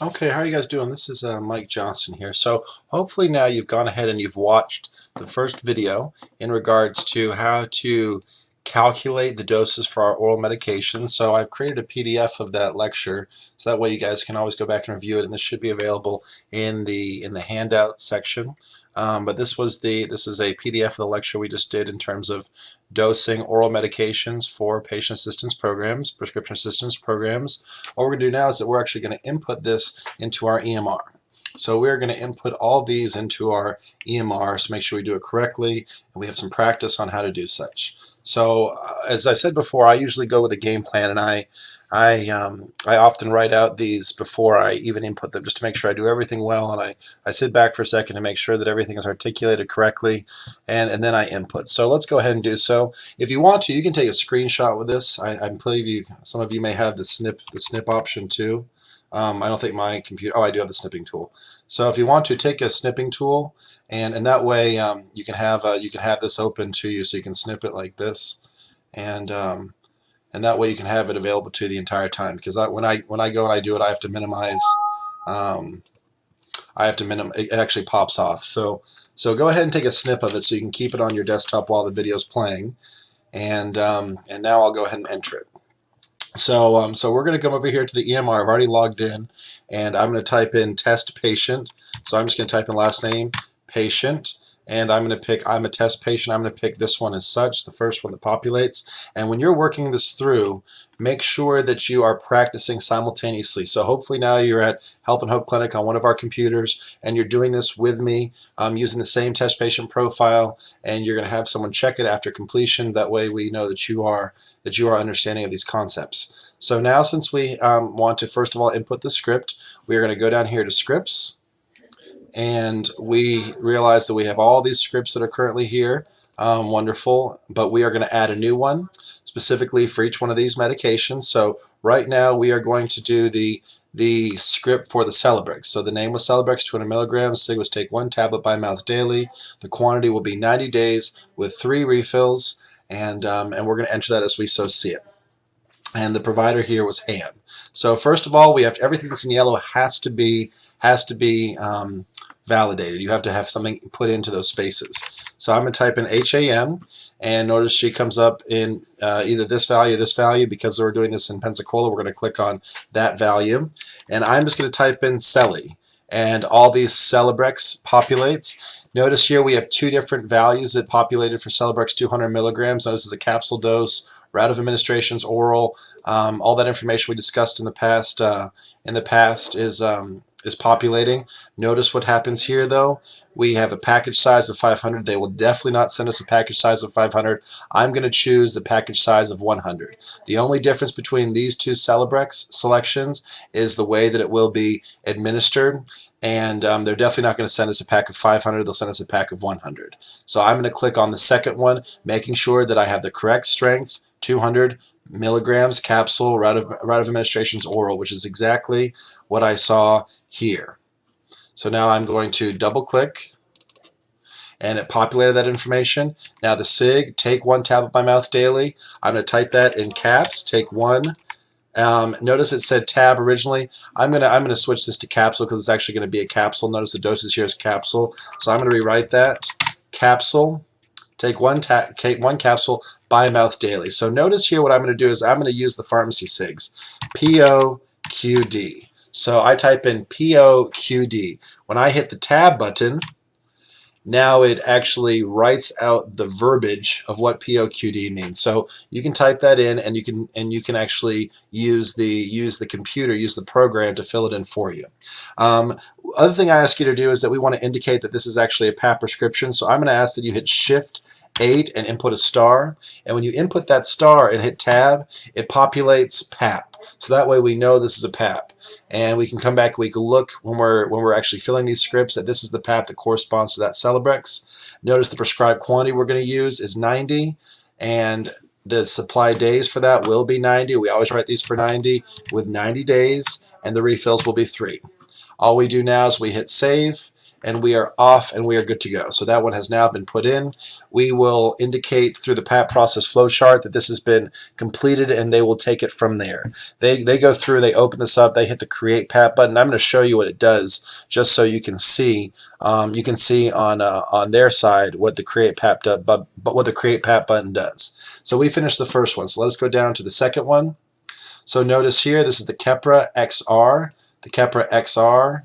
Okay, how are you guys doing? This is Mike Johnson here. So hopefully now you've gone ahead and you've watched the first video in regards to how to calculate the doses for our oral medications. So I've created a PDF of that lecture, so that way you guys can always go back and review it, and this should be available in the handout section. But this is a PDF of the lecture we just did in terms of dosing oral medications for patient assistance programs, prescription assistance programs. What we're going to do now is that we're actually going to input this into our EMR. So we're going to input all these into our EMR to make sure we do it correctly, and we have some practice on how to do such. So as I said before, I usually go with a game plan, and I often write out these before I even input them, just to make sure I do everything well, and I sit back for a second to make sure that everything is articulated correctly, and then I input. So let's go ahead and do so. If you want to, you can take a screenshot with this. I believe some of you may have the snip option too. I don't think my computer, oh, I do have the snipping tool. So if you want to, take a snipping tool, and that way you can have this open to you, so you can snip it like this, and that way you can have it available to you the entire time. Because when I go and I do it, I have to minimize. Um, It actually pops off. So go ahead and take a snip of it so you can keep it on your desktop while the video is playing. And now I'll go ahead and enter it. So we're going to come over here to the EMR. I've already logged in, and I'm going to type in test patient. So I'm just going to type in last name, patient, and I'm going to pick, I'm a test patient. I'm going to pick this one as such, the first one that populates. And when you're working this through, make sure that you are practicing simultaneously. So hopefully now you're at Health and Hope Clinic on one of our computers, and you're doing this with me using the same test patient profile, and you're going to have someone check it after completion. That way we know that you are understanding of these concepts. So now, since we want to first of all input the script, we are going to go down here to scripts, and we realize that we have all these scripts that are currently here. Wonderful, but we are going to add a new one specifically for each one of these medications. So right now we are going to do the script for the Celebrex. So the name was Celebrex, 200 milligrams. Sig was take 1 tablet by mouth daily. The quantity will be 90 days with 3 refills, and we're going to enter that as we so see it. And the provider here was HAM. So first of all, we have everything that's in yellow has to be validated. You have to have something put into those spaces. So I'm going to type in HAM, and notice she comes up in either this value or this value. Because we're doing this in Pensacola, we're going to click on that value. And I'm just going to type in Celi, and all these Celebrex populates. Notice here we have 2 different values that populated for Celebrex 200 milligrams. Notice it's a capsule dose, route of administration is oral. All that information we discussed in the past is populating. Notice what happens here though. We have a package size of 500. They will definitely not send us a package size of 500. I'm going to choose the package size of 100. The only difference between these 2 Celebrex selections is the way that it will be administered. And they're definitely not going to send us a pack of 500. They'll send us a pack of 100. So I'm going to click on the second one, making sure that I have the correct strength, 200 milligrams capsule, route of administration is oral, which is exactly what I saw here. So now I'm going to double click, and it populated that information. Now the SIG, take 1 tablet by mouth daily. I'm going to type that in caps, take 1. Notice it said tab originally. I'm gonna switch this to capsule because it's actually going to be a capsule. Notice the dosage here is capsule, so I'm going to rewrite that. Capsule, take 1 capsule by mouth daily. So notice here what I'm going to do is I'm going to use the pharmacy SIGs, POQD. So I type in POQD. When I hit the tab button, now it actually writes out the verbiage of what POQD means. So you can type that in, and you can actually use the computer, use the program to fill it in for you. Other thing I ask you to do is that we want to indicate that this is actually a PAP prescription. So I'm going to ask that you hit Shift 8 and input a star. And when you input that star and hit Tab, it populates PAP. So that way we know this is a PAP. And we can come back, we can look when we're actually filling these scripts that this is the PAP that corresponds to that Celebrex. Notice the prescribed quantity we're going to use is 90, and the supply days for that will be 90. We always write these for 90 with 90 days, and the refills will be 3. All we do now is we hit save, and we are off and we are good to go. So that one has now been put in. We will indicate through the PAP process flowchart that this has been completed, and they will take it from there. They go through, they open this up, they hit the create PAP button. I'm going to show you what it does just so you can see. You can see on their side what the create PAP does, but what the create PAP button does. So we finished the first one. So let us go down to the second one. So notice here, this is the Keppra Xr. The Keppra Xr.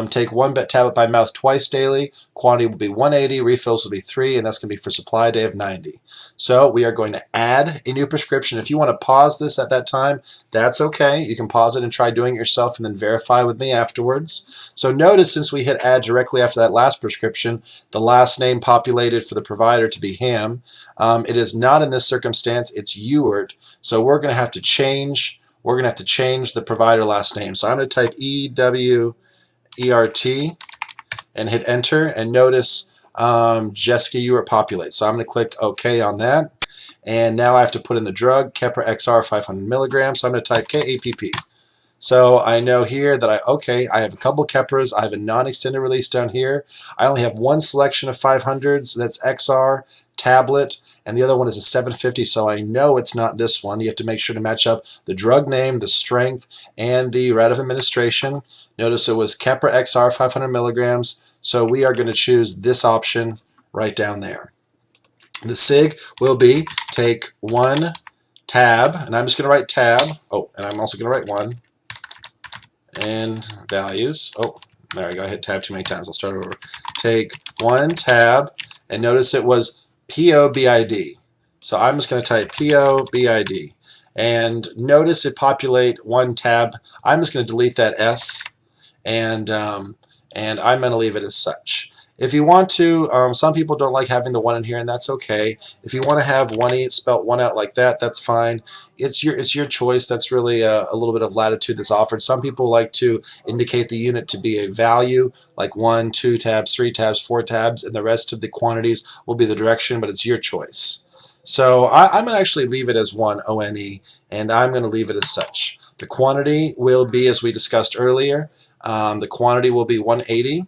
Take one tablet by mouth twice daily. Quantity will be 180. Refills will be 3, and that's going to be for supply day of 90. So we are going to add a new prescription. If you want to pause this at that time, that's okay. You can pause it and try doing it yourself and then verify with me afterwards. So notice since we hit add directly after that last prescription, the last name populated for the provider to be Ham. It is not in this circumstance. It's Ewart. So we're going to have to change. We're going to have to change the provider last name. So I'm going to type EWERT and hit enter, and notice Jessica Ewart populates. So I'm going to click OK on that, and now I have to put in the drug Keppra Xr 500 milligrams. So I'm going to type KAPP. So I know here that I have a couple of Keppras. I have a non-extended release down here. I only have one selection of 500s. That's XR tablet, and the other one is a 750. So I know it's not this one. You have to make sure to match up the drug name, the strength, and the route of administration. Notice it was Keppra Xr 500 milligrams. So we are going to choose this option right down there. The SIG will be take one tab, and I'm just going to write tab. Oh, and I'm also going to write one. And values. Oh, there we go. I hit tab too many times. I'll start over. Take one tab, and notice it was POBID. So I'm just going to type POBID. And notice it populate one tab. I'm just going to delete that S, and I'm going to leave it as such. If you want to, some people don't like having the one in here, and that's okay. If you want to have 1E spelt one out like that, that's fine. It's your choice. That's really a little bit of latitude that's offered. Some people like to indicate the unit to be a value, like 1, 2 tabs, 3 tabs, 4 tabs, and the rest of the quantities will be the direction, but it's your choice. So I'm going to actually leave it as 1, ONE, and I'm going to leave it as such. The quantity will be, as we discussed earlier, the quantity will be 180.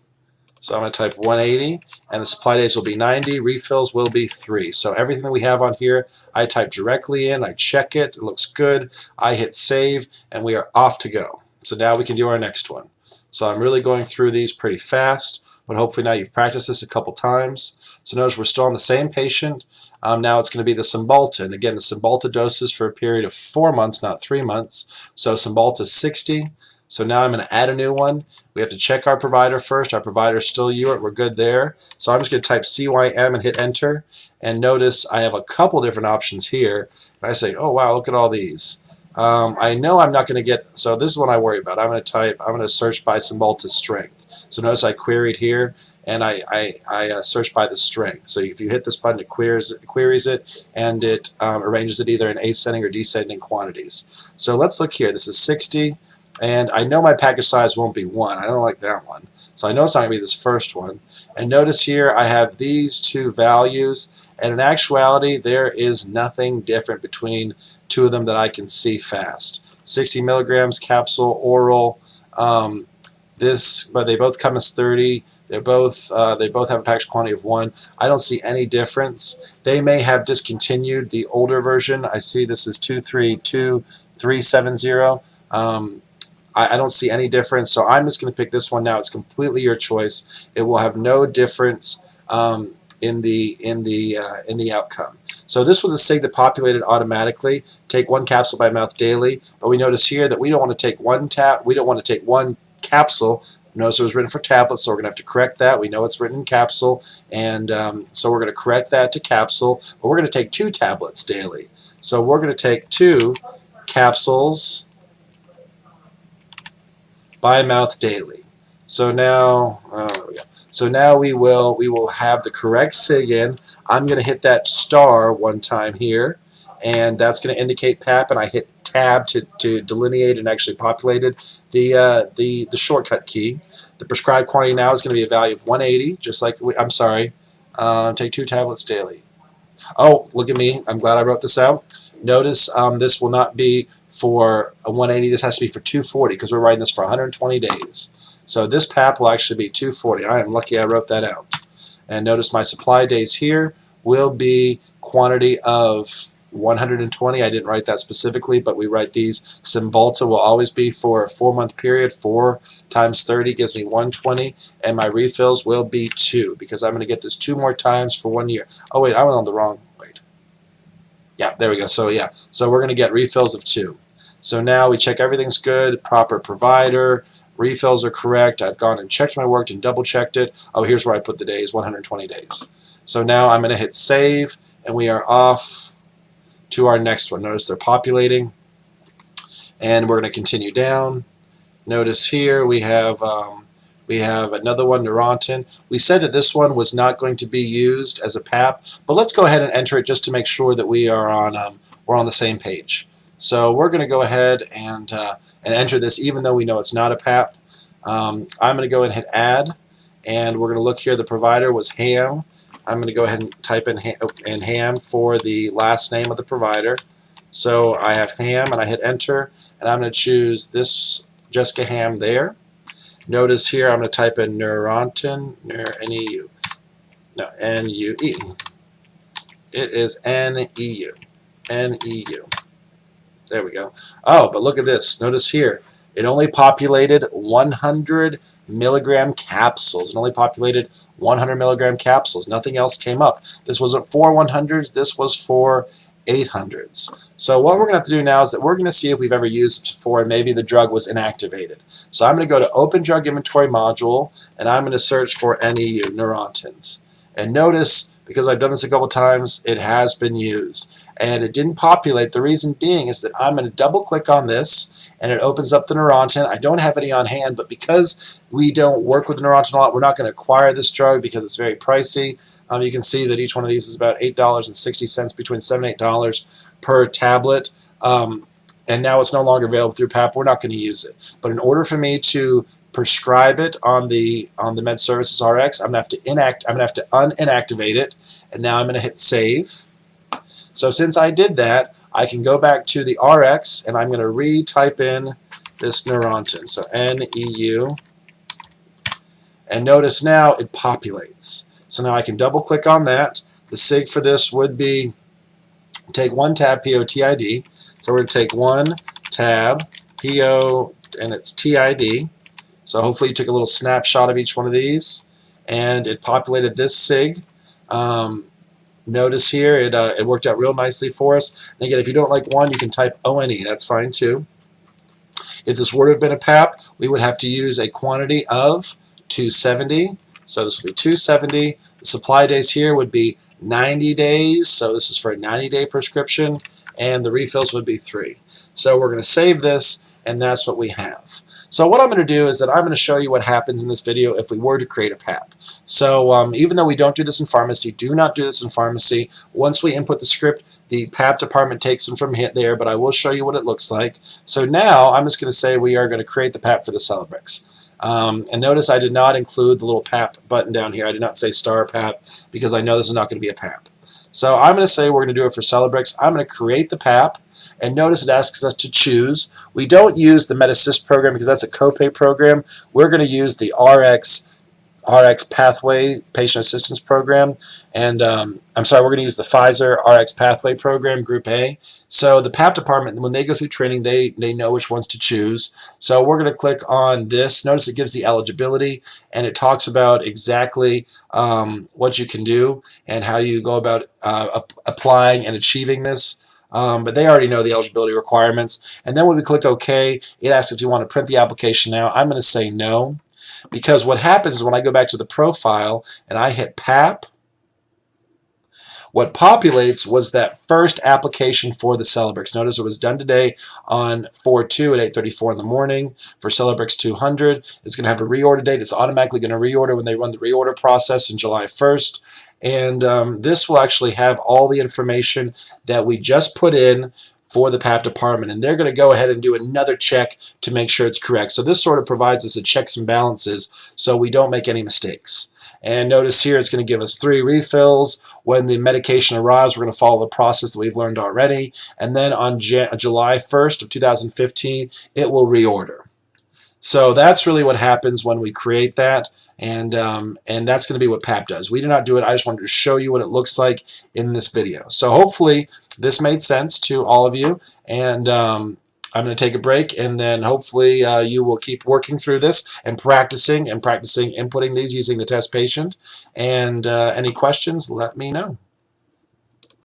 So I'm going to type 180, and the supply days will be 90. Refills will be 3. So everything that we have on here, I type directly in, I check it, it looks good, I hit save, and we are off to go. So now we can do our next one. So I'm really going through these pretty fast, but hopefully now you've practiced this a couple times. So notice we're still on the same patient. Now it's going to be the Cymbalta. And again, the Cymbalta doses for a period of 4 months, not 3 months. So Cymbalta is 60. So now I'm going to add a new one. We have to check our provider first. Our provider is still Ewart. We're good there. So I'm just going to type CYM and hit enter. And notice I have a couple different options here. And I say, oh, wow, look at all these. I know I'm not going to get, so this is what I worry about. I'm going to search by Cymbalta strength. So notice I queried here, and I search by the strength. So if you hit this button, it queries it, and it arranges it either in ascending or descending quantities. So let's look here. This is 60. And I know my package size won't be 1. I don't like that one. So I know it's not going to be this first one. And notice here I have these two values. And in actuality, there is nothing different between two of them that I can see fast. 60 milligrams capsule, oral. But they both come as 30. They both have a package quantity of 1. I don't see any difference. They may have discontinued the older version. I see this is 232370. I don't see any difference, so I'm just going to pick this one now. It's completely your choice. It will have no difference in the outcome. So this was a SIG that populated automatically. Take one capsule by mouth daily, but we notice here that we don't want to take one capsule. Notice it was written for tablets, so we're going to have to correct that. We know it's written in capsule, and so we're going to correct that to capsule. But we're going to take 2 tablets daily. So we're going to take 2 capsules by mouth daily. So now, there we go. So now we will have the correct SIG in. I'm going to hit that star one time here, and that's going to indicate PAP. And I hit tab to delineate and actually populated the shortcut key. The prescribed quantity now is going to be a value of 180, just like take 2 tablets daily. Oh, look at me. I'm glad I wrote this out. Notice this will not be for a 180. This has to be for 240 because we're writing this for 120 days. So this PAP will actually be 240. I am lucky I wrote that out. And notice my supply days here will be quantity of 120. I didn't write that specifically, but we write these. Cymbalta will always be for a 4-month period. 4 times 30 gives me 120, and my refills will be 2 because I'm going to get this 2 more times for 1 year. Oh wait, I went on the wrong. Wait. Yeah, there we go. So yeah, so we're going to get refills of 2. So now we check everything's good. Proper provider. Refills are correct. I've gone and checked my work and double checked it. Oh, here's where I put the days, 120 days. So now I'm going to hit save, and we are off to our next one. Notice they're populating, and we're going to continue down. Notice here we have another one, Neurontin. We said that this one was not going to be used as a PAP, but let's go ahead and enter it just to make sure that we are on we're on the same page. So we're going to go ahead and enter this, even though we know it's not a PAP. I'm going to go and hit add, and we're going to look here. The provider was Ham. I'm going to go ahead and type in Ham for the last name of the provider. So I have Ham, and I hit enter, and I'm going to choose this Jessica Ham there. Notice here I'm going to type in Neurontin, N-E-U. No, N-U-E. It is N-E-U. N-E-U. There we go. Oh, but look at this. Notice here. It only populated 100 milligram capsules. It only populated 100 milligram capsules. Nothing else came up. This wasn't for 100s. This was for 800s. So what we're going to have to do now is that we're going to see if we've ever used it before and maybe the drug was inactivated. So I'm going to go to Open Drug Inventory Module, and I'm going to search for NEU, Neurontins. And notice, because I've done this a couple times, it has been used. And it didn't populate. The reason being is that I'm going to double click on this, and it opens up the Neurontin. I don't have any on hand, but because we don't work with the Neurontin a lot, we're not going to acquire this drug because it's very pricey. You can see that each one of these is about $8.60, between $7 and $8 per tablet. And now it's no longer available through PAP. We're not going to use it. But in order for me to prescribe it on the MedServices RX, I'm going to have to inactivate it. And now I'm going to hit save. So since I did that, I can go back to the RX, and I'm going to re-type in this Neurontin. So NEU. And notice now it populates. So now I can double click on that. The SIG for this would be take 1 tab PO-TID. So we're going to take 1 tab PO, and it's TID. So hopefully you took a little snapshot of each one of these, and it populated this SIG. Notice here it worked out real nicely for us. And again, if you don't like one, you can type ONE. That's fine too. If this would have been a PAP, we would have to use a quantity of 270. So this would be 270. The supply days here would be 90 days. So this is for a 90-day prescription. And the refills would be 3. So we're going to save this, and that's what we have. So what I'm going to do is that I'm going to show you what happens in this video if we were to create a PAP. So even though we don't do this in pharmacy, do not do this in pharmacy. Once we input the script, the PAP department takes them from there, but I will show you what it looks like. So now I'm just going to say we are going to create the PAP for the Celebrex. And notice I did not include the little PAP button down here. I did not say star PAP because I know this is not going to be a PAP. So I'm going to say we're going to do it for Celebrex. I'm going to create the PAP. And notice it asks us to choose. We don't use the MedAssist program because that's a copay program. We're going to use the RX Pathway Patient Assistance Program. And I'm sorry, we're going to use the Pfizer RX Pathway Program, Group A. So the PAP department, when they go through training, they know which ones to choose. So we're going to click on this. Notice it gives the eligibility, and it talks about exactly what you can do and how you go about applying and achieving this. But they already know the eligibility requirements. And then when we click OK, it asks if you want to print the application now. I'm going to say no, because what happens is when I go back to the profile and I hit PAP, what populates was that first application for the Celebrex. Notice it was done today on 4/2 at 8:34 in the morning for Celebrex 200. It's going to have a reorder date. It's automatically going to reorder when they run the reorder process in July 1st. And this will actually have all the information that we just put in for the PAP department, and they're going to go ahead and do another check to make sure it's correct. So this sort of provides us a checks and balances so we don't make any mistakes. And notice here it's going to give us 3 refills. When the medication arrives, we're going to follow the process that we've learned already. And then on July 1st of 2015, it will reorder. So that's really what happens when we create that, and that's going to be what PAP does. We do not do it. I just wanted to show you what it looks like in this video. So hopefully this made sense to all of you, and I'm going to take a break, and then hopefully you will keep working through this and practicing inputting these using the test patient. And any questions, let me know.